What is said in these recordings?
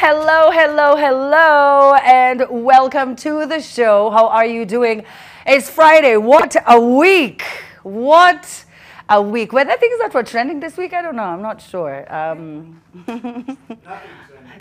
Hello, hello, hello, and welcome to the show. How are you doing? It's Friday. What a week! What a week. Were there things that were trending this week? I don't know. I'm not sure.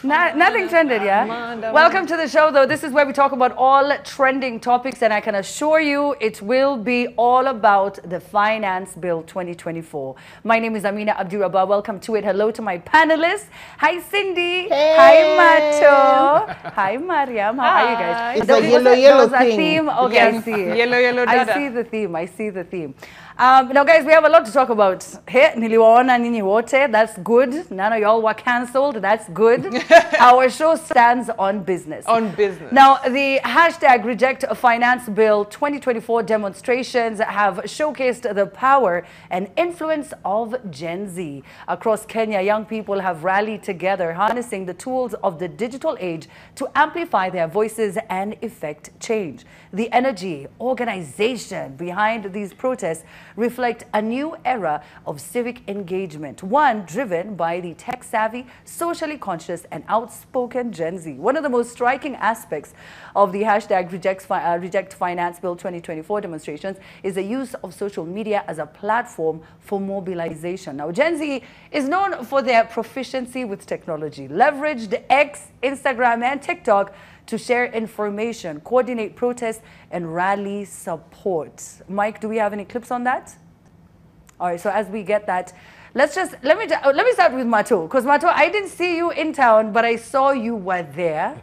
Nothing trended, yeah? Welcome to the show, though. This is where we talk about all trending topics, and I can assure you it will be all about the Finance Bill 2024. My name is Amina Abdirabba. Welcome to it. Hello to my panelists. Hi, Cindy. Hey. Hi, Mato. Hi, Mariam. How are you guys? It's a yellow thing. theme. Okay, Yes. I see it. Yellow dada. I see the theme. I see the theme. Now, guys, we have a lot to talk about. Here, niliwaona nyinyi wote. That's good. None of y'all were cancelled. That's good. Our show stands on business. On business. Now, the hashtag Reject Finance Bill 2024 demonstrations have showcased the power and influence of Gen Z. Across Kenya, young people have rallied together, harnessing the tools of the digital age to amplify their voices and effect change. The energy, organization behind these protests reflect a new era of civic engagement, one driven by the tech-savvy, socially conscious, and outspoken Gen Z. One of the most striking aspects of the hashtag Reject Finance Bill 2024 demonstrations is the use of social media as a platform for mobilization. Now, Gen Z is known for their proficiency with technology, leveraged X, Instagram, and TikTok to share information, coordinate protests, and rally support. Mike, do we have any clips on that? All right, so as we get that, let me start with Mato, because Mato, I didn't see you in town, but I saw you were there.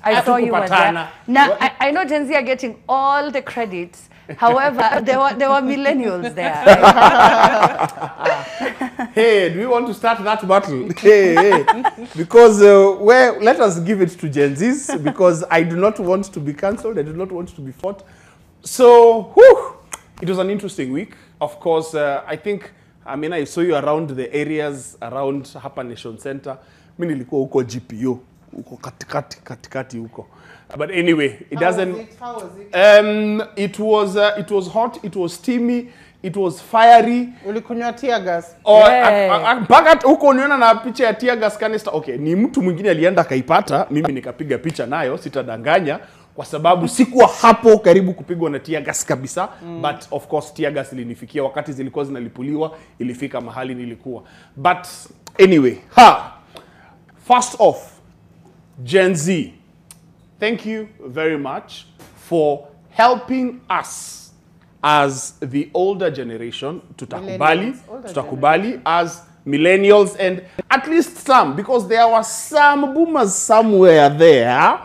I saw you were there. Now, I know Gen Z are getting all the credit. However, there were millennials there. Hey, do we want to start that battle? Hey. Because, well, let us give it to Gen Zs, because I do not want to be cancelled. I do not want to be fought. So, whew, it was an interesting week. Of course, I think, I mean, I saw you around the areas around Hapa Nation Center. Mimi nilikuwa huko GPO, huko katikati huko. But anyway, it doesn't. How was it? It was hot. It was steamy. It was fiery. Ulikunywa tear gas. Mpaka huko niona na picha ya tear gas canister. Okay, ni mtu mwingine alienda kaipata, mimi nikapiga picha nayo, sitadanganya kwa sababu sikuwa hapo karibu kupigwa na tear gas kabisa, but of course tear gas ilinifikia wakati zilikuwa zinalipuliwa, ilifika mahali nilikuwa. But anyway, first off, Gen Z, thank you very much for helping us as the older generation, tutakubali as millennials, and at least some, because there were some boomers somewhere there.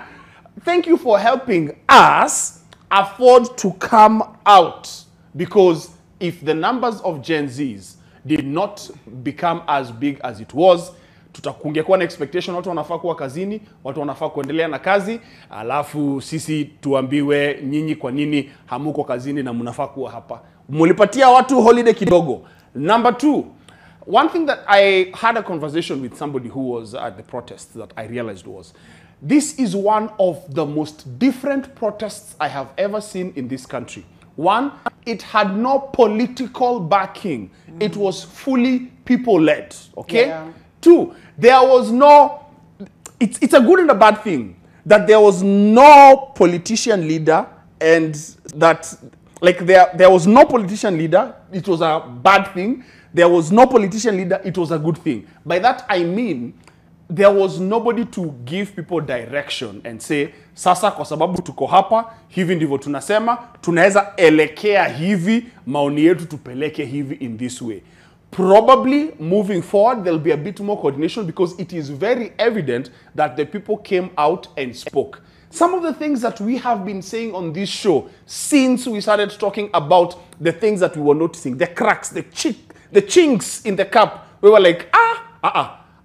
Thank you for helping us afford to come out, because if the numbers of Gen Zs did not become as big as it was, kungekuwa na expectation watu wanafaa kuwa kazini, watu wanafaa kuendelea na kazi, alafu sisi tuambiwe nyinyi kwa nini hamuko kazini na mnafaa kuwa hapa. Mulipatia watu holiday kidogo. Number two, one thing that I had a conversation with somebody who was at the protest that I realized was, this is one of the most different protests I have ever seen in this country. One, it had no political backing. It was fully people-led, okay? Yeah. Two, there was no, it's a good and a bad thing, that there was no politician leader, and that, like, there was no politician leader, it was a bad thing. There was no politician leader, it was a good thing. By that I mean, there was nobody to give people direction and say, sasa kwa sababu tuko hapa, hivi ndivyo tunasema, tunaweza elekea hivi, maoni yetu tupeleke hivi in this way. Probably moving forward, there'll be a bit more coordination, because it is very evident that the people came out and spoke. Some of the things that we have been saying on this show since we started talking about the things that we were noticing, the cracks, the chinks in the cup, we were like,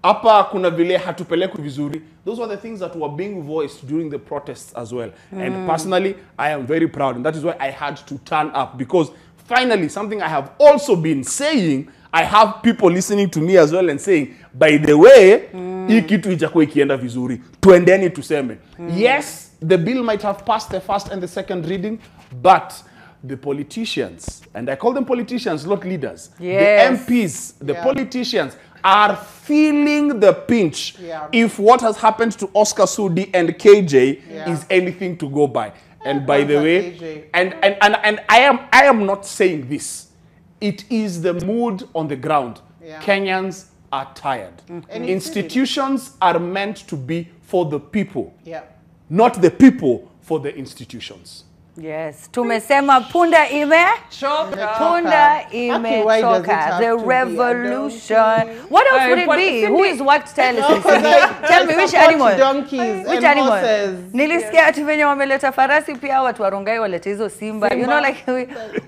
hapa kuna vile hatupelekwi vizuri. Those were the things that were being voiced during the protests as well. And personally, I am very proud, and that is why I had to turn up, because finally, something I have also been saying, I have people listening to me as well and saying, by the way, hii kitu ijakuwa ikienda vizuri, tuendeni tuseme. Yes, the bill might have passed the first and the second reading, but the politicians, and I call them politicians, not leaders, yes. the MPs, the politicians, are feeling the pinch Yeah. if what has happened to Oscar Sudi and KJ Yeah. is anything to go by. And by the Oscar, way, KJ. and I am not saying this. It is the mood on the ground. Yeah. Kenyans are tired. And it's Institutions are meant to be for the people, Yeah. not the people for the institutions. Yes, tumesema punda Choka. punda Okay, why does it imechoka. have The to be a revolution. donkey? What else would it But be? Cindy- Who is worked tirelessly? Because I- Tell me I which support animal? donkeys Which and animal? horses. Nilisikia ati venye wameleta farasi pia watu warongai walete hizo simba. You know, like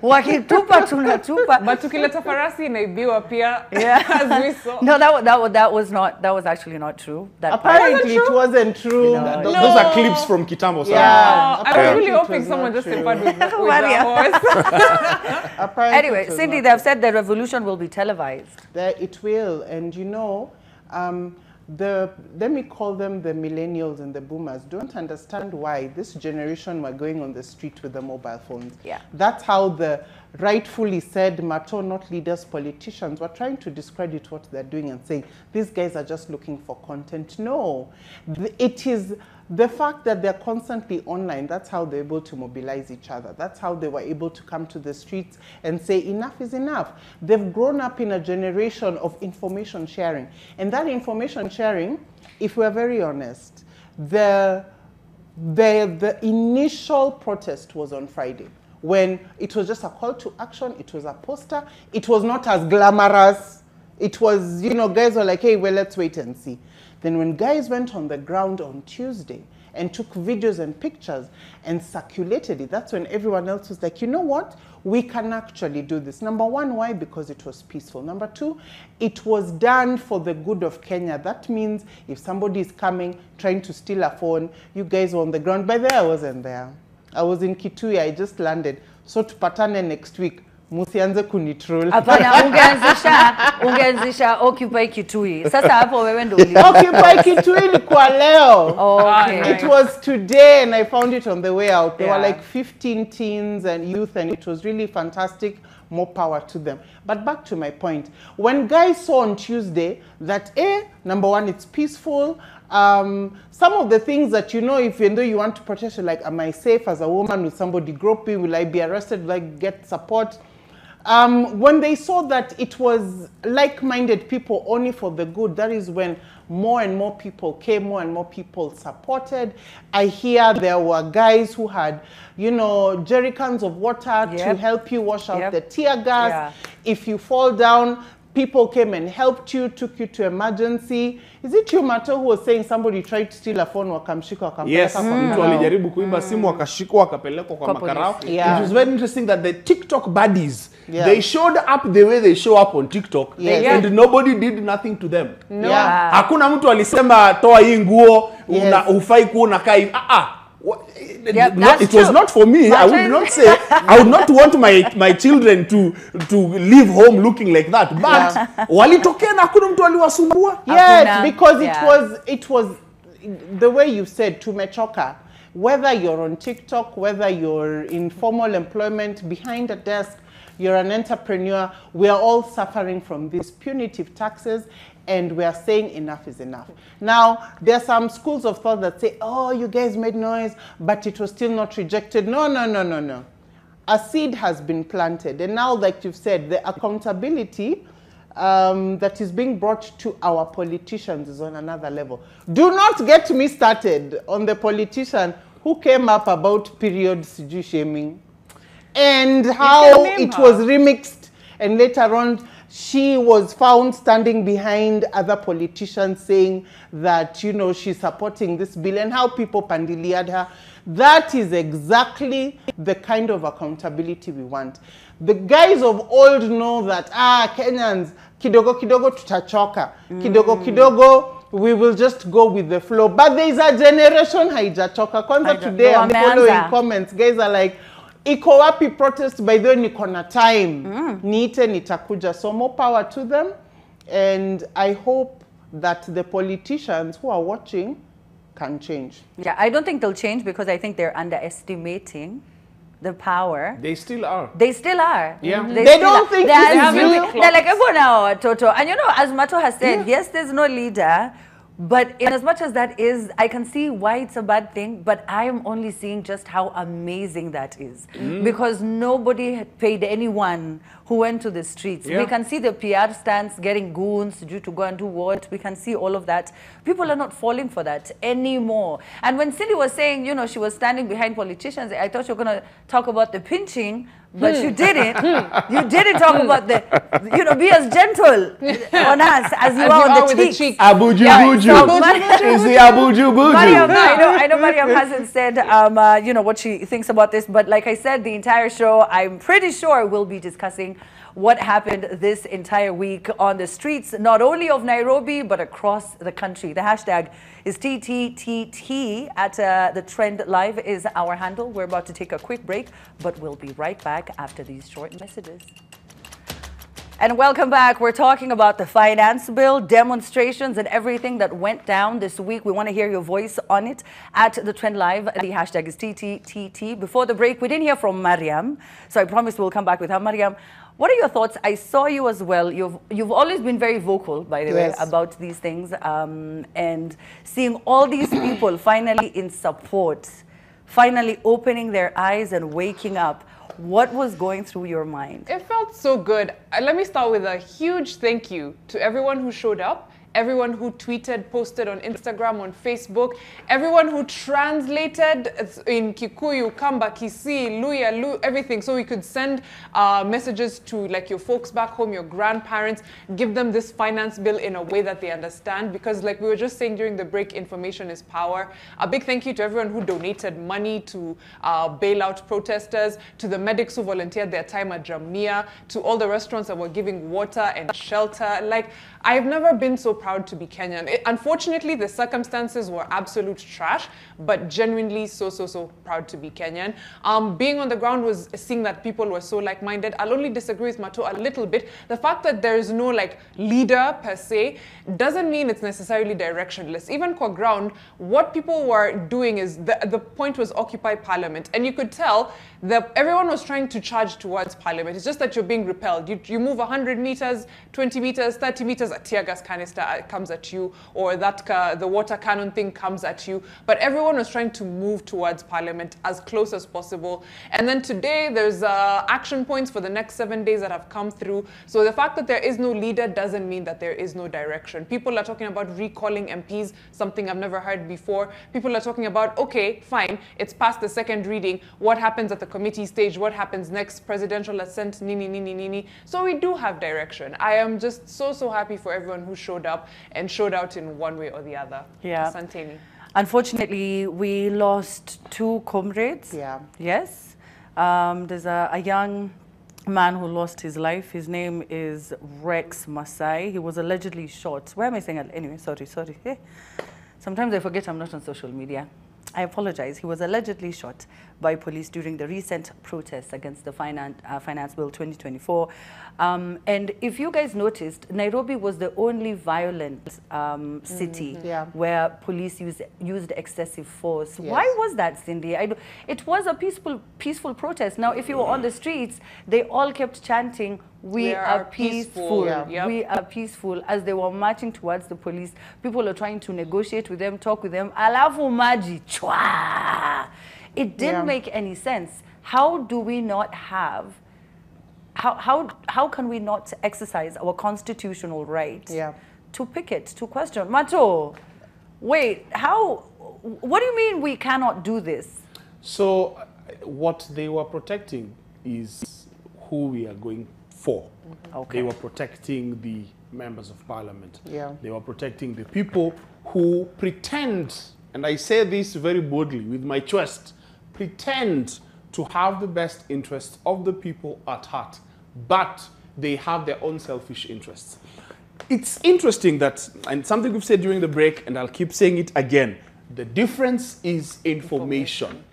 wakitupa tunatupa. But tukileta farasi inaibiwa pia. Yeah. As we saw. No, that was actually not true. That part. Apparently it wasn't true. No. Those are clips from Kitambo. Yeah. I was Apparently really it hoping was someone not just true. simpered with a Maria. horse. Apparently Anyway, it was Cindy, not they've said the revolution will be televised. There it will, and you know, let me call them the millennials and the boomers, don't understand why this generation were going on the street with the mobile phones. Yeah. That's how the rightfully said Mato, not leaders, politicians were trying to discredit what they're doing and saying, these guys are just looking for content. No, it is the fact that they're constantly online. That's how they're able to mobilize each other. That's how they were able to come to the streets and say enough is enough. They've grown up in a generation of information sharing. And that information sharing, if we're very honest, the initial protest was on Friday, when it was just a call to action. It was a poster. It was not as glamorous. It was, you know, guys were like, hey, well, let's wait and see. Then when guys went on the ground on Tuesday and took videos and pictures and circulated it, that's when everyone else was like, you know what? We can actually do this. Number one, why? Because it was peaceful. Number two, it was done for the good of Kenya. That means if somebody is coming, trying to steal a phone, you guys were on the ground. By the way, I wasn't there. I was in Kitui. I just landed. So tupatane next week. Musianze kunitroll. Hapana, ungeanzisha Occupy Kitui. Sasa hapo wewe ndio uli. Occupy Kitui ilikuwa leo. Okay. nice. It was today, and I found it on the way out. There were Yeah. like 15 teens and youth, and it was really fantastic. More power to them. But back to my point. When guys saw on Tuesday that, number one, it's peaceful. Some of the things that, you know, if even though you want to protest, you're like, am I safe as a woman with somebody groping? Will I be arrested? Will I get support? When they saw that it was like-minded people only for the good, that is when more and more people came, more and more people supported. I hear there were guys who had, you know, jerry cans of water to Yep. help you wash out Yep. the tear gas. Yeah. If you fall down, people came and helped you, took you to emergency. Is it you, Mato, who was saying somebody tried to steal a phone, wakamshika, wakampeleka Yes, kwa mtu makarao? alijaribu kuiba simu akashikwa akapelekwa kwa Kwa makarao. polisi. Yeah. It was very interesting that the TikTok buddies, Yeah. they showed up the way they show up on TikTok, Yes. and nobody did nothing to them. No. Yeah. Hakuna mtu alisema toa hii nguo, Yes. ufai kuwa unakaa hivi. Yep, No, that's it was true. not for me. I would Martin. not say, I would not want my children to leave home looking like that. But walitokea na hakuna mtu aliwasumbua. Yes, Hakuna. because Yeah. it was the way you said, tumechoka. Whether you're on TikTok, whether you're in formal employment, behind a desk, you're an entrepreneur, we are all suffering from these punitive taxes, and we are saying enough is enough. Now, there are some schools of thought that say, oh, you guys made noise, but it was still not rejected. No, no, no, no, no. A seed has been planted, and now, like you've said, the accountability that is being brought to our politicians is on another level. Do not get me started on the politician who came up about period sijui shaming and how name it her. was remixed, and later on she was found standing behind other politicians saying that, you know, she's supporting this bill, and how people pandiliad her. That is exactly the kind of accountability we want. The guys of old know that, Kenyans, kidogo kidogo tutachoka, kidogo kidogo we will just go with the flow. But there is a generation haijachoka. Kwanza today I'm Wameanza. following comments. Guys are like, iko wapi protest, by the way niko na time. Niite nitakuja. So more power to them. And I hope that the politicians who are watching can change. Yeah, I don't think they'll change because I think they're underestimating the power. They still are. They still are. Yeah. They still don't are. think they're, this is having- real. they're like everyone now, Toto. And you know, as Mato has said, yes, there's no leader. But in as much as that is, I can see why it's a bad thing, but I am only seeing just how amazing that is. Because nobody had paid anyone who went to the streets. Yeah. We can see the PR stands getting goons due to go and do what. We can see all of that. People are not falling for that anymore. And when Cindy was saying, you know, she was standing behind politicians, I thought you were going to talk about the pinching, but you didn't. You didn't talk about the, you know, be as gentle on us as you are on the cheeks. Abuju Yeah, Buju. so Is the Abuju Buju? Mariam, I know Mariam hasn't said, you know, what she thinks about this, but like I said, the entire show, I'm pretty sure we'll be discussing what happened this entire week on the streets, not only of Nairobi, but across the country. The hashtag is TTTT at The Trend Live is our handle. We're about to take a quick break, but we'll be right back after these short messages. And welcome back. We're talking about the finance bill, demonstrations, and everything that went down this week. We want to hear your voice on it at The Trend Live. The hashtag is TTTT. Before the break, we didn't hear from Mariam, so I promise we'll come back with her. Mariam, what are your thoughts? I saw you as well. You've always been very vocal, by the way, about these things. And seeing all these people finally in support, finally opening their eyes and waking up. What was going through your mind? It felt so good. Let me start with a huge thank you to everyone who showed up, everyone who tweeted, posted on Instagram, on Facebook, everyone who translated in Kikuyu, Kamba, Kisii, Luya, everything, so we could send messages to like your folks back home, your grandparents, give them this finance bill in a way that they understand, because like we were just saying during the break, information is power. A big thank you to everyone who donated money to bail out protesters, to the medics who volunteered their time at Jamia, to all the restaurants that were giving water and shelter. Like, I've never been so proud to be Kenyan. Unfortunately, the circumstances were absolute trash, but genuinely so proud to be Kenyan. Being on the ground was seeing that people were so like-minded. I'll only disagree with Mato a little bit. The fact that there is no like leader per se doesn't mean it's necessarily directionless. Even kwa ground, what people were doing is the point was occupy parliament, and you could tell that everyone was trying to charge towards parliament. It's just that you're being repelled. You move 100 meters, 20 meters, 30 meters, a tear gas canister comes at you, or that the water cannon thing comes at you. But everyone was trying to move towards parliament as close as possible. And then today there's action points for the next 7 days that have come through. So the fact that there is no leader doesn't mean that there is no direction. People are talking about recalling MPs, something I've never heard before. People are talking about, okay, fine, it's past the second reading. What happens at the committee stage? What happens next? Presidential assent, nini. So we do have direction. I am just so happy for everyone who showed up and showed out in one way or the other. Yeah. Santeni. Unfortunately, we lost 2 comrades. Yeah. Yes. There's a young man who lost his life. His name is Rex Masai. He was allegedly shot. Why am I saying? Anyway, sorry. Hey. Sometimes I forget I'm not on social media. I apologize. He was allegedly shot by police during the recent protests against the Finance Bill 2024. And if you guys noticed, Nairobi was the only violent city where police used excessive force. Yes. Why was that, Cindy? It was a peaceful protest. Now, if you were on the streets, they all kept chanting, we are peaceful. Yeah. Yep. We are peaceful. As they were marching towards the police, people are trying to negotiate with them, talk with them. Alafu maji, chwa. It didn't make any sense. How do we not have, how can we not exercise our constitutional right to picket, to question? Mato, wait, what do you mean we cannot do this? So what they were protecting is who we are going for. Okay. They were protecting the members of parliament. Yeah. They were protecting the people who pretend, and I say this very boldly with my chest, pretend to have the best interests of the people at heart, but they have their own selfish interests. It's interesting that, and something we've said during the break, and I'll keep saying it again, the difference is information.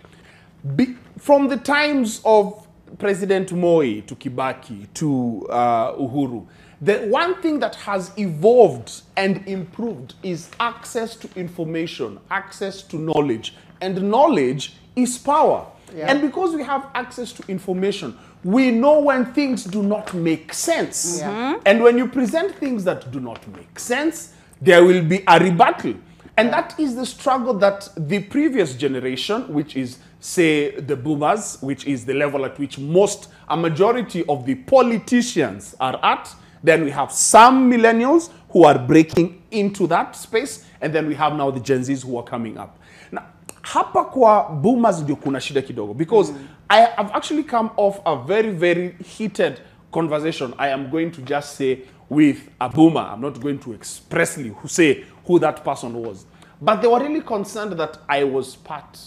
From the times of President Moi to Kibaki to Uhuru, the one thing that has evolved and improved is access to information, access to knowledge. And knowledge is power. Yeah. And because we have access to information, we know when things do not make sense. Yeah. And when you present things that do not make sense, there will be a rebuttal. And that is the struggle that the previous generation, which is, say, the boomers, which is the level at which a majority of the politicians are at. Then we have some millennials who are breaking into that space. And then we have now the Gen Zs who are coming up. Now, hapa kwa boomers ndio kuna shida kidogo. Because I have actually come off a very, very heated conversation, I am going to just say, with a boomer. I'm not going to expressly say who that person was. But they were really concerned that I was part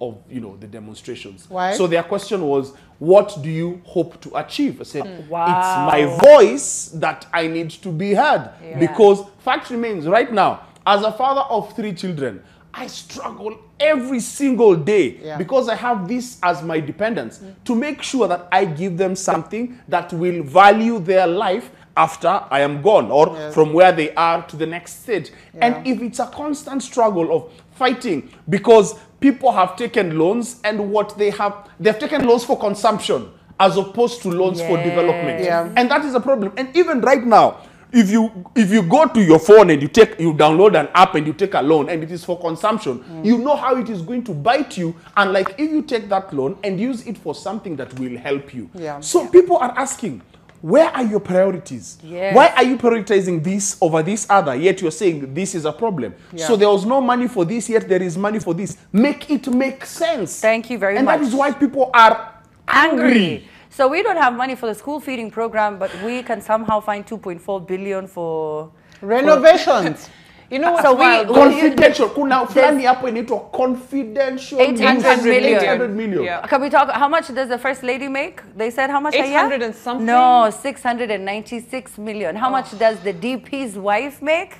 of, the demonstrations. Why? So their question was, what do you hope to achieve? I said, Wow. it's my voice that I need to be heard. Yeah. Because fact remains, right now, as a father of 3 children, I struggle every single day because I have this as my dependence to make sure that I give them something that will value their life after I am gone, or from where they are to the next stage. And if it's a constant struggle of fighting because people have taken loans and they've taken loans for consumption as opposed to loans for development. And that is a problem. And even right now, if you go to your phone and you download an app and you take a loan and it is for consumption, you know how it is going to bite you. And like if you take that loan and use it for something that will help you. So people are asking, where are your priorities? Why are you prioritizing this over this other, yet you're saying this is a problem? So there was no money for this, yet there is money for this. Make it make sense. Thank you very much. And that is why people are angry. So we don't have money for the school feeding program, but we can somehow find 2.4 billion for renovations. You know what? So confidential. Kuna fulani hapo inaitwa confidential. 800 million. 800 million. Yeah. Can we talk, how much does the first lady make? They said how much a year? 800 and something? No, 696 million. How much does the DP's wife make?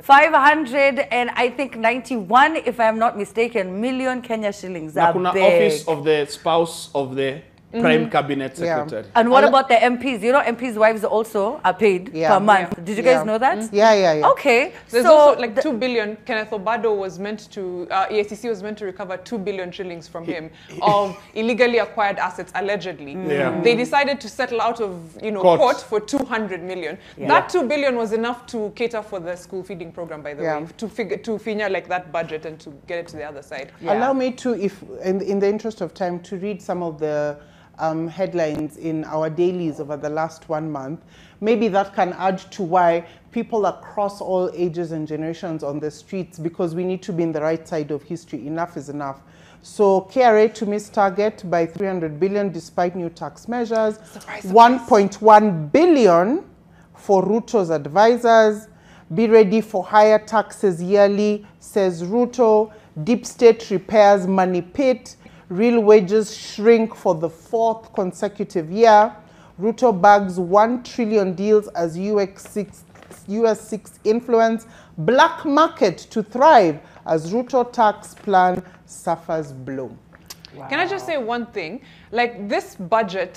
500 and I think 91, if I'm not mistaken, million Kenya shillings. Na kuna office of the spouse of the prime cabinet secretary. And what about the MPs? You know, MPs' wives also are paid per month. Did you guys know that? Yeah. Okay. There's so also like 2 billion. Kenneth Obado was meant to, EACC was meant to recover 2 billion shillings from him of illegally acquired assets, allegedly. They decided to settle out of, court for 200 million. That 2 billion was enough to cater for the school feeding program, by the way, to figure like that budget and to get it to the other side. Allow me to, if in the interest of time, to read some of the headlines in our dailies over the last 1 month. Maybe that can add to why people across all ages and generations on the streets, because we need to be in the right side of history. Enough is enough. So KRA to miss target by 300 billion despite new tax measures. 1.1 billion for Ruto's advisors. Be ready for higher taxes yearly, says Ruto. Deep state repairs money pit. Real wages shrink for the 4th consecutive year. Ruto bags 1 trillion deals as US 6 influence. Black market to thrive as Ruto tax plan suffers blow. Wow. Can I just say one thing? Like this budget,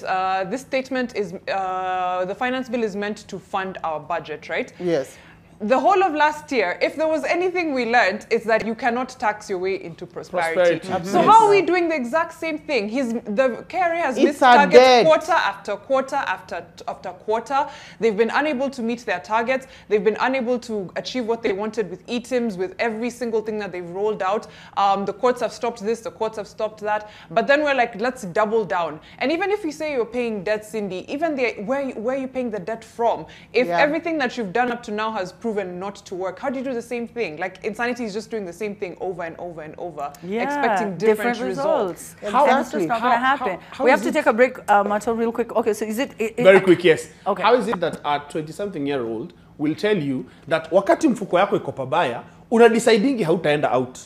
this statement is, the finance bill is meant to fund our budget, right? Yes. The whole of last year, if there was anything we learned, it's that you cannot tax your way into prosperity. So how are we doing the exact same thing? The KRA has missed targets quarter after quarter after quarter. They've been unable to meet their targets. They've been unable to achieve what they wanted with ETIMS, with every single thing that they've rolled out. The courts have stopped this, the courts have stopped that. But then we're like, let's double down. And even if you say you're paying debt, Cindy, even where are you paying the debt from? If everything that you've done up to now has proven not to work, how do you do the same thing? Like Insanity is just doing the same thing over and over and over, expecting different results. How that's just not going to happen. We have to take a break, Mato, real quick. Okay, so is it very quick? Yes. Okay. How is it that a 20-something-year-old will tell you that wakati mfuko yako iko pabaya, una decidingi hautaenda out.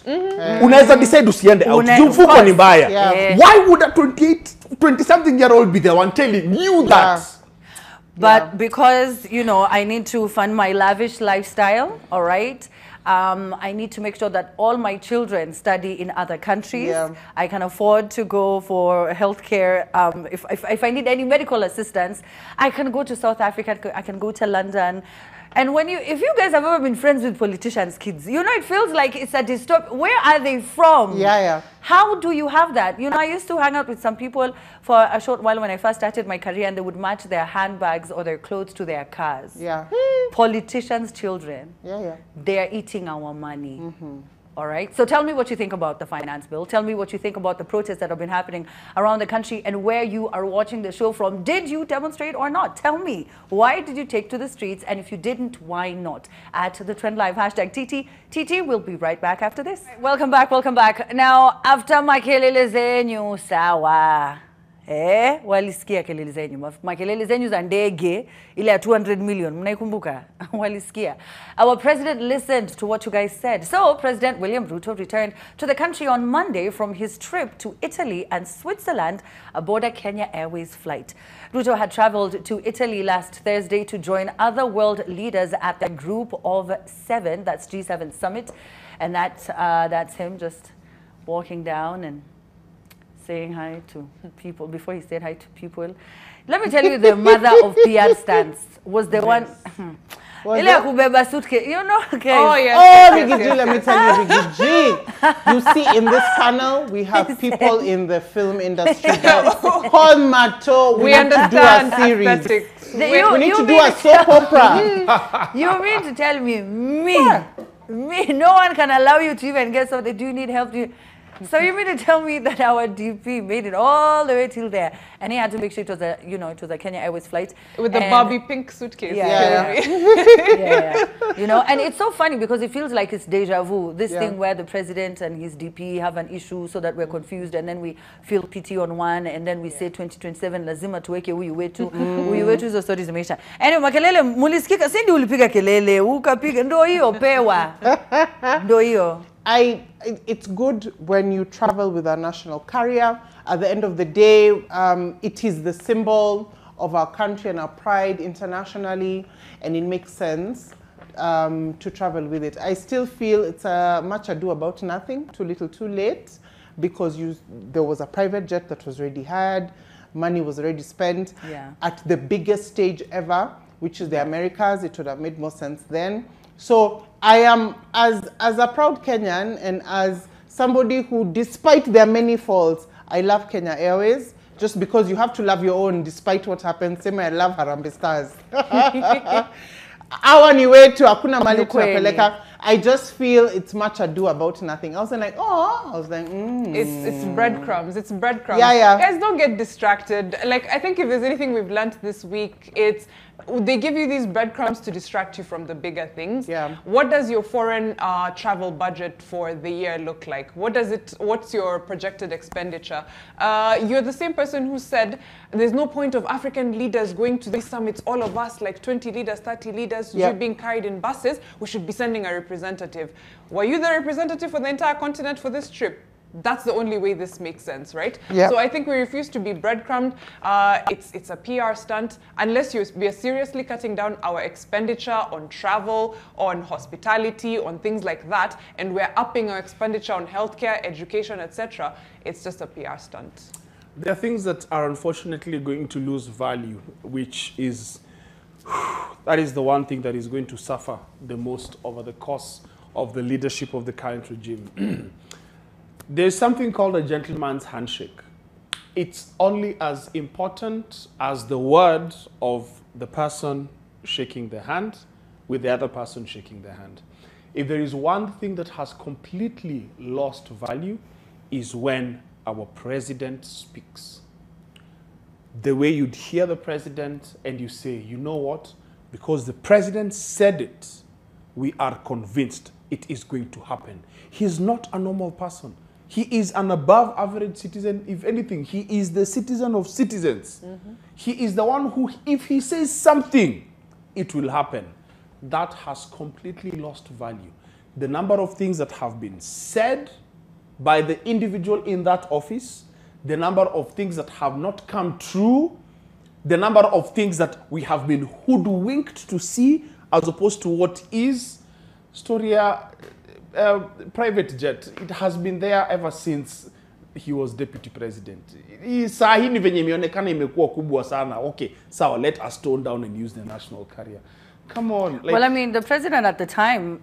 Unaweza decide usiende out. Mfuko ni mbaya. Why would a 20-something-year-old be the one telling you that? But because, I need to fund my lavish lifestyle, all right? I need to make sure that all my children study in other countries. I can afford to go for healthcare. If I need any medical assistance, I can go to South Africa, I can go to London. And if you guys have ever been friends with politicians' kids, you know, it feels like it's a dystopia. Where are they from? Yeah. How do you have that? You know, I used to hang out with some people for a short while when I first started my career, and they would match their handbags or their clothes to their cars. Yeah. Politicians' children. Yeah. They're eating our money. All right. So tell me what you think about the finance bill. Tell me what you think about the protests that have been happening around the country and where you are watching the show from. Did you demonstrate or not? Tell me. Why did you take to the streets? And if you didn't, why not? At the Trend Live hashtag TT. We'll be right back after this. Welcome back. Welcome back. Now, after makelele zenyu sawa. Walisikia kelele zenyu. Makelele zenyu za ndege ile ya 200 million. Mnaikumbuka? Walisikia. Our president listened to what you guys said. So, President William Ruto returned to the country on Monday from his trip to Italy and Switzerland aboard a Kenya Airways flight. Ruto had traveled to Italy last Thursday to join other world leaders at the Group of 7, that's G7 summit. And that's him just walking down and saying hi to people. Before he said hi to people, let me tell you, the mother of PR stance was the one. Ile ya kubeba suitcase, you know, guys. Oh, yes. Oh, Ricky G, let me tell you, Ricky G. You see, in this panel, we have people in the film industry. Call Mato. We need to do a series. Aesthetics. We need to do a soap opera. You mean to tell me, no one can allow you to even get something? Do you need help? So you mean to tell me that our DP made it all the way till there, and he had to make sure it was a Kenya Airways flight With the Barbie pink suitcase. Yeah. You know, and it's so funny because it feels like it's deja vu. This thing where the president and his DP have an issue so that we're confused, and then we feel pity on one, and then we say 2027 lazima tuweke huyu wetu. Huyu wetu hizo stories zimeisha. Anyway, makelele mulisikika, sindi ulipiga kelele, ukapiga, ndo hiyo pewa. Ndo hiyo. It's good when you travel with a national carrier. At the end of the day, it is the symbol of our country and our pride internationally, and it makes sense to travel with it. I still feel it's much ado about nothing, too little, too late, because there was a private jet that was already hired, money was already spent at the biggest stage ever, which is the Americas. It would have made more sense then. So I am, as a proud Kenyan and as somebody who, despite their many faults, I love Kenya Airways, just because you have to love your own despite what happens. Same, I love Harambee Stars. Awa ni wetu, hakuna mali tunapeleka. I just feel it's much ado about nothing. I was like, It's breadcrumbs. It's breadcrumbs. Yeah. Guys, don't get distracted. Like, I think if there's anything we've learned this week, it's they give you these breadcrumbs to distract you from the bigger things. Yeah. What does your foreign travel budget for the year look like? What's your projected expenditure? You're the same person who said there's no point of African leaders going to these summits, all of us, like 20 leaders, 30 leaders, being carried in buses. We should be sending a representative. Were you the representative for the entire continent for this trip? That's the only way this makes sense, right? Yeah. So I think we refuse to be breadcrumbed. It's a PR stunt. Unless we are seriously cutting down our expenditure on travel, on hospitality, on things like that, and we're upping our expenditure on healthcare, education, etc., it's just a PR stunt. There are things that are unfortunately going to lose value, which is, that is the one thing that is going to suffer the most over the course of the leadership of the current regime. There's something called a gentleman's handshake. It's only as important as the word of the person shaking the hand with the other person shaking the hand. If there is one thing that has completely lost value, is when our president speaks. The way you'd hear the president and you say, you know what? Because the president said it, we are convinced it is going to happen. He's not a normal person. He is an above average citizen. If anything, he is the citizen of citizens. He is the one who, if he says something, it will happen. That has completely lost value. The number of things that have been said by the individual in that office, the number of things that have not come true, the number of things that we have been hoodwinked to see as opposed to what is. Storia, private jet, it has been there ever since he was deputy president. Saa hii ni venye imeonekana imekuwa kubwa sana. Okay, so let us tone down and use the national carrier. Come on. Like, Well, I mean, the president at the time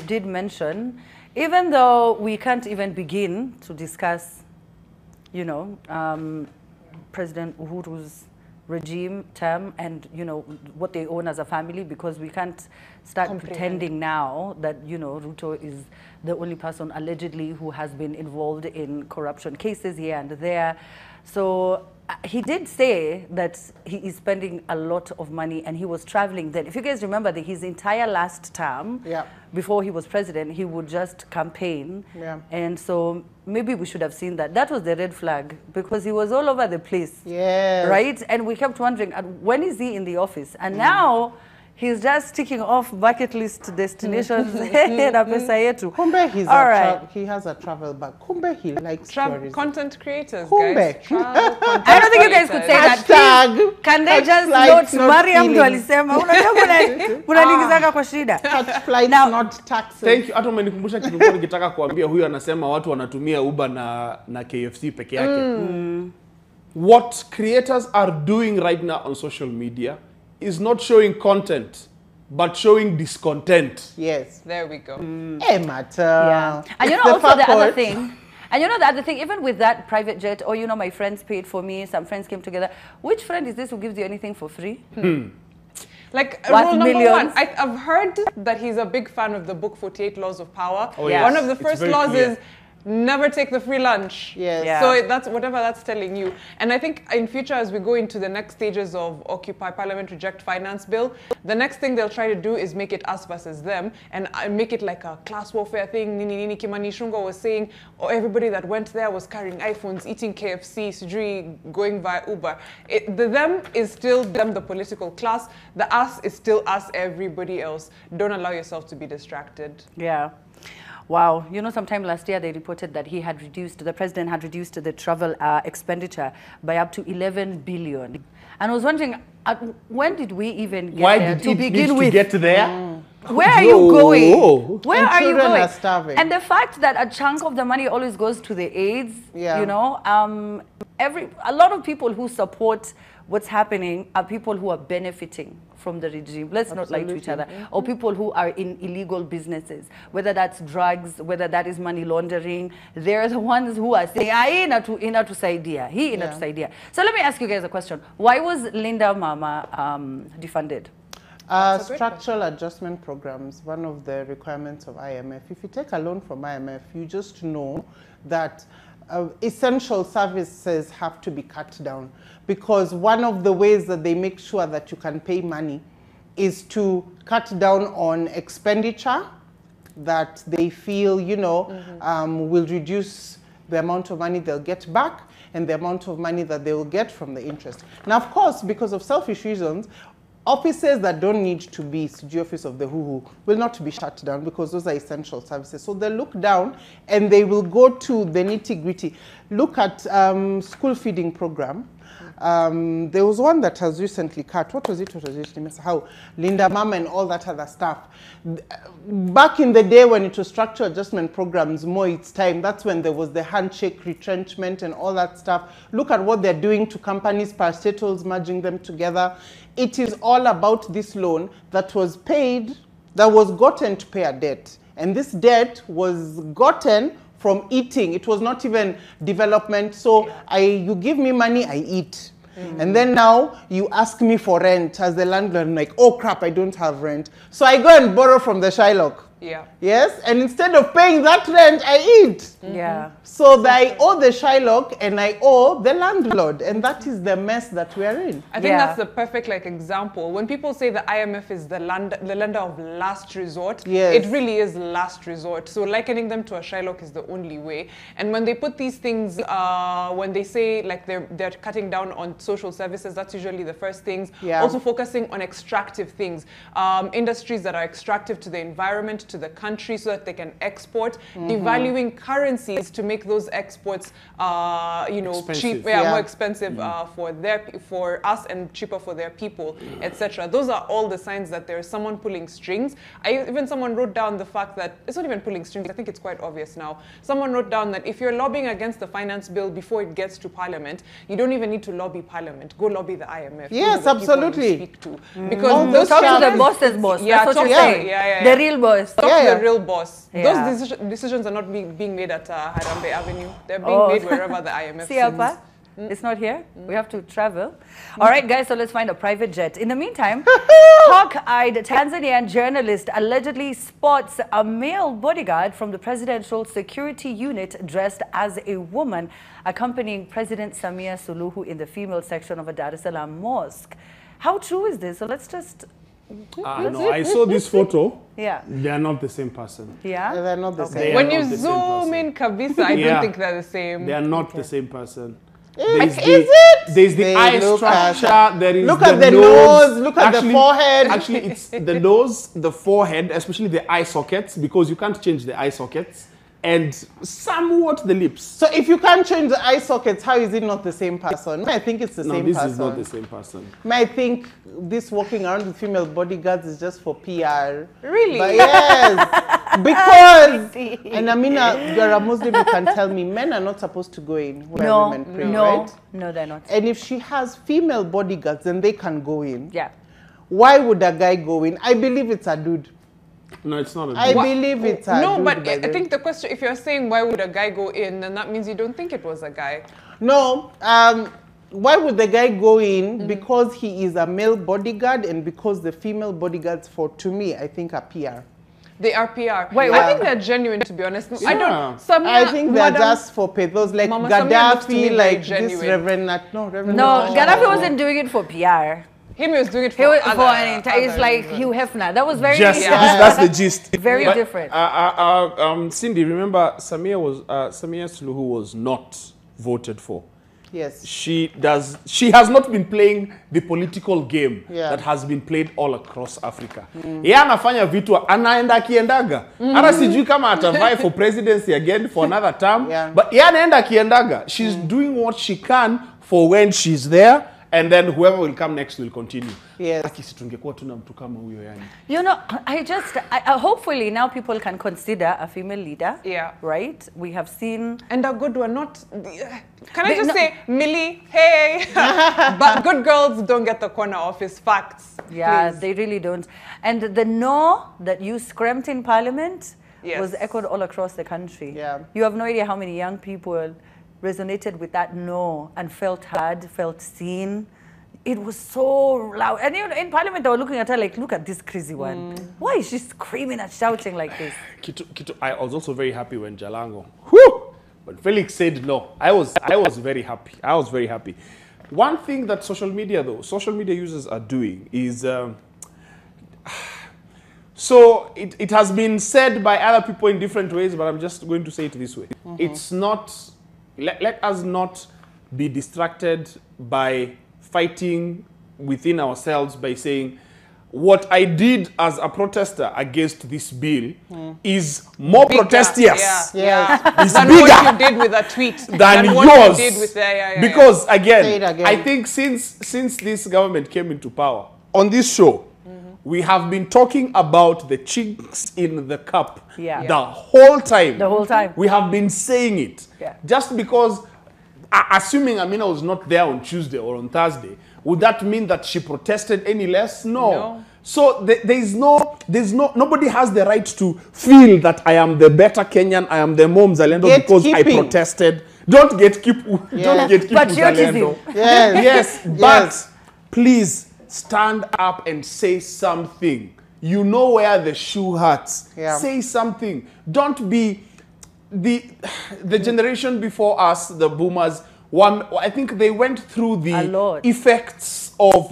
did mention, even though we can't even begin to discuss, you know, President Uhuru's regime term and, you know, what they own as a family, because we can't start pretending now that, you know, Ruto is the only person allegedly who has been involved in corruption cases here and there. So he did say that he is spending a lot of money, and he was traveling then. If you guys remember that his entire last term, Yeah. before he was president, he would just campaign. Yeah. And so maybe we should have seen that. That was the red flag, because he was all over the place. Yes. Right? And we kept wondering, when is he in the office? And now he's just ticking off bucket list destinations. Na pesa yetu. Kumbe All right. he has a travel bag. Kumbe he likes tourism. Content creators, Kumbe. guys. Travel content I don't think you guys could say that. Hashtag Please, can they catch just flights, note not Mariam ndo feelings. alisema unajua munaniingizaga kwa shida. Catch flights, Now- not taxes. thank you. Hata umenikumbusha kitu moja nikitaka kuambia. Huyu anasema watu wanatumia Uber na KFC peke yake. What creators are doing right now on social media is not showing content, but showing discontent. Yes. There we go. Matter. Yeah. And you It's know, also the other fact. thing, and you know the other thing, even with that private jet, or you know, my friends paid for me, some friends came together. Which friend is this who gives you anything for free? Like Worth rule number millions. one, I've heard that he's a big fan of the book 48 Laws of Power. Oh, yes. One of the It's first very laws clear. is never take the free lunch. Yes. Yeah. So that's whatever that's telling you. And I think in future, as we go into the next stages of Occupy Parliament Reject Finance Bill, the next thing they'll try to do is make it us versus them and make it like a class warfare thing. Nini Nini Kimani Shunga was saying, oh, everybody that went there was carrying iPhones, eating KFC, sijui, going via Uber. The them is still them, the political class. The us is still us, everybody else. Don't allow yourself to be distracted. Yeah. Wow. You know, sometime last year they reported that the president had reduced the travel expenditure by up to 11 billion. And I was wondering, when did we even get Why there did to it begin need with? to get there? Where are you going? Whoa. Where And are you children going? are starving. And the fact that a chunk of the money always goes to the AIDS, Yeah. you know, a lot of people who support what's happening are people who are benefiting from the regime. Let's not lie to each other. Or people who are in illegal businesses, whether that's drugs, whether that is money laundering. They're the ones who are saying, inatusaidia. So let me ask you guys a question. Why was Linda Mama defunded? That's a great Structural adjustment programs, one of the requirements of IMF. If you take a loan from IMF, you just know that essential services have to be cut down, because one of the ways that they make sure that you can pay money is to cut down on expenditure that they feel, you know, will reduce the amount of money they'll get back and the amount of money that they will get from the interest. Now, of course, because of selfish reasons, offices that don't need to be CG office of the WHO will not be shut down, because those are essential services. So they look down and they will go to the nitty-gritty. Look at school feeding program. There was one that has recently cut. What was it? How Linda Mama and all that other stuff. Back in the day when it was structural adjustment programs, more its time, that's when there was the handshake retrenchment and all that stuff. Look at what they're doing to companies, parastatals, merging them together. It is all about this loan that was paid, that was gotten to pay a debt. And this debt was gotten from eating. It was not even development. So you give me money, I eat. And then now you ask me for rent as the landlord. I'm like, oh crap, I don't have rent. So I go and borrow from the Shylock. Yeah. Yes, and instead of paying that rent, I eat. Yeah. So I owe the Shylock and I owe the landlord. And that is the mess that we are in. I think Yeah. that's the perfect example. When people say the IMF is the lender of last resort, Yes. it really is last resort. So likening them to a Shylock is the only way. And when they put these things, when they say they're cutting down on social services, that's usually the first things. Yeah. Also focusing on extractive things, industries that are extractive to the environment, to the country so that they can export, devaluing currencies to make those exports, you know, Expensive. more expensive for us and cheaper for their people, etc. Those are all the signs that there is someone pulling strings. Even someone wrote down the fact that it's not even pulling strings. I think it's quite obvious now. Someone wrote down that if you're lobbying against the finance bill before it gets to Parliament, you don't even need to lobby Parliament. Go lobby the IMF. Yes, Those are the people you absolutely. speak to. Because those Talk to the charges- boss's boss. Yeah, That's what talk you're to- saying. yeah. The real boss. Talk Yeah, to yeah. the real boss. Yeah. Those decisions are not being made at Harambe Avenue. They're being Oh. made wherever the IMF See, sends. Alpa? It's not here. We have to travel. All right, guys, so let's find a private jet. In the meantime, hawk-eyed Tanzanian journalist allegedly spots a male bodyguard from the presidential security unit dressed as a woman accompanying President Samia Suluhu in the female section of a Dar es Salaam mosque. How true is this? So let's just, No, I saw this photo. yeah. They are not the same person. Yeah? They're not the They same. are When not you the same zoom person. in Kabisa, I Yeah. don't think they're the same. They are not the same person. Is the, it? There's the They eye look at- structure. There is Look at the nose, look at the forehead. Actually, it's the nose, the forehead, especially the eye sockets, because you can't change the eye sockets, and somewhat the lips. So if you can't change the eye sockets, how is it not the same person? I think it's the No, same this person. is not the same person. I think this walking around with female bodyguards is just for PR. Really? But yes, because, and Amina, you're a Muslim, you can tell me, men are not supposed to go in where No, women pray, no, right? no, they're not. And if she has female bodyguards, then they can go in. Yeah. Why would a guy go in? I believe it's a dude. No, it's not a I dude. believe it's a No, dude. but by I then. think the question, if you're saying why would a guy go in, then that means you don't think it was a guy. No, why would the guy go in? Because he is a male bodyguard and because the female bodyguards, to me, I think are PR. They are PR. Wait, I think they're genuine, to be honest. I Yeah. don't. Samia, I think they're Madam- just for pathos, like Mama Samia looks to me Gaddafi, very like this genuine. Reverend Reverend. No, Nat- Gaddafi wasn't doing it for PR. Him was doing it for He was other, for an entire, it's other like reasons. Hugh Hefner. That was very Just, Yeah. that's the gist. Very But, different. Cindy, remember Samia Suluhu was not voted for. Yes. She has not been playing the political game Yeah. that has been played all across Africa. Yeye anafanya vitu anaenda akiendaga. Hata sijui kama atavai for presidency again for another term. Yeah. But yeye anaenda akiendaga. She's doing what she can for when she's there, and then whoever will come next will continue. Yes. Akisi tungekuwa tuna mtu kama huyo yani. You know, I hopefully now people can consider a female leader. Yeah. Right? We have seen. And a good one, not. Can I They- just no- say, Millie, hey? But good girls don't get the corner office. Facts. Yeah, please. they really don't. And the no that you screamed in Parliament Yes. was echoed all across the country. Yeah. You have no idea how many young people resonated with that no and felt heard, felt seen. It was so loud. And you know, in Parliament, they were looking at her like, look at this crazy one. Why is she screaming and shouting like this? Kitu, I was also very happy when Jalango. Whew! But Felix said no. I was very happy. I was very happy. One thing that social media users are doing is so it has been said by other people in different ways, but I'm just going to say it this way. It's not, let us not be distracted by fighting within ourselves by saying, what I did as a protester against this bill is more Bigger. protestious Yeah. It's Than bigger what you did with a tweet. than what yours. you did with Because Say it again, again. I think since this government came into power, on this show, we have been talking about the chinks in the cup Yeah. the whole time. The whole time. We have been saying it. Yeah. Just because, assuming Amina was not there on Tuesday or on Thursday, would that mean that she protested any less? No. So nobody has the right to feel that I am the better Kenyan, I am the more Mzalendo because I Gatekeeping. protested. Don't gatekeep Patriotism. Mzalendo. Yes. Yes, but please stand up and say something. You know where the shoe hurts. Yeah. Say something. Don't be the generation before us, the boomers. I think they went through A the lot. effects of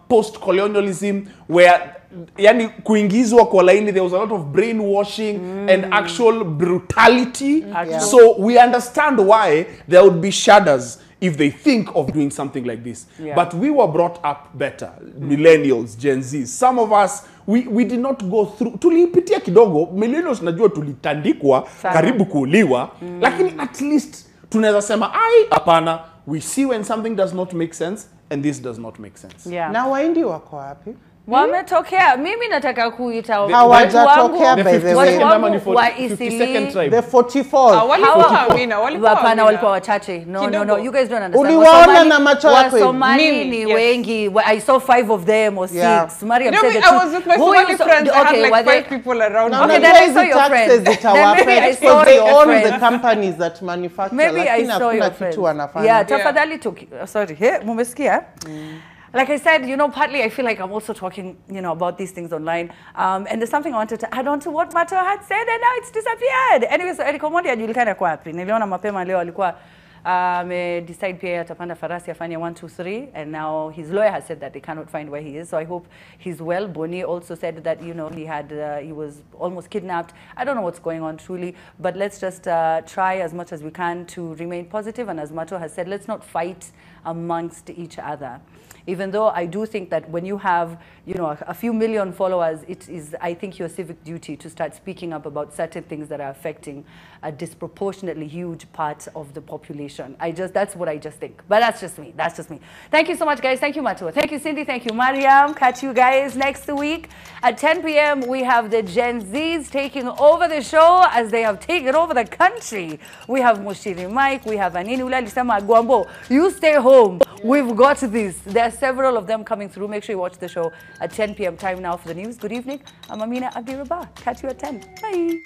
post-colonialism, where yani kuingizwa kwa laini, there was a lot of brainwashing and actual brutality. Actual. So we understand why there would be shudders if they think of doing something like this. Yeah. But we were brought up better, millennials, Gen Z. Some of us, we did not go through, tulipitia kidogo, millennials najua tulitandikwa, Sana. karibu kuuliwa, lakini at least tunaweza sema, ai, hapana, we see when something does not make sense, and this does not make sense. Yeah. Na Wahindi wako wapi? Wametokea. Mimi nataka kuita Hawajatokea by the way. watu wangu wa 52nd Isili. tribe. The 44th. Walikuwa Amina, walikuwa Hapana, Amina. walikuwa wachache. No, you guys don't understand. Uliwaona Wasomali- na macho yako hivi? Wasomali Mimi, ni yes. wengi. I saw 5 of them or 6. Yeah. Mariam No, said the I truth. was with my Who Somali you saw- friends. I had okay, like were 5 they- people around. No, Okay, no, then I saw hizi your taxes friend. Then maybe I itawafect saw because they your own friend. the companies that manufacture. Maybe I Lakini saw hakuna your kitu friends. wanafanya. Yeah, tafadhali sorry. Hey, mumesikia? Like I said, partly I feel like I'm also talking, about these things online. And there's something I wanted to add on to what Mato had said, and now it's disappeared. Anyway, so Eric Omondi hajulikana kwa wapi. Niliona mapema leo alikuwa decide pia atapanda farasi afanye 1, 2, 3, and now his lawyer has said that they cannot find where he is. So I hope he's well. Boni also said that he was almost kidnapped. I don't know what's going on truly, but let's just try as much as we can to remain positive. And as Mato has said, let's not fight amongst each other. Even though I do think that when you have, a few million followers, it is, I think, your civic duty to start speaking up about certain things that are affecting a disproportionately huge part of the population. That's what I just think. But that's just me. That's just me. Thank you so much, guys. Thank you, Matua. Thank you, Cindy. Thank you, Mariam. Catch you guys next week at 10 p.m. We have the Gen Zs taking over the show as they have taken over the country. We have Mushiri Mike. We have Anini Ulalisema Guambo. You stay home. We've got this. There are several of them coming through. Make sure you watch the show at 10 p.m. time now for the news. Good evening. I'm Amina Abdirabah. Catch you at 10. Bye.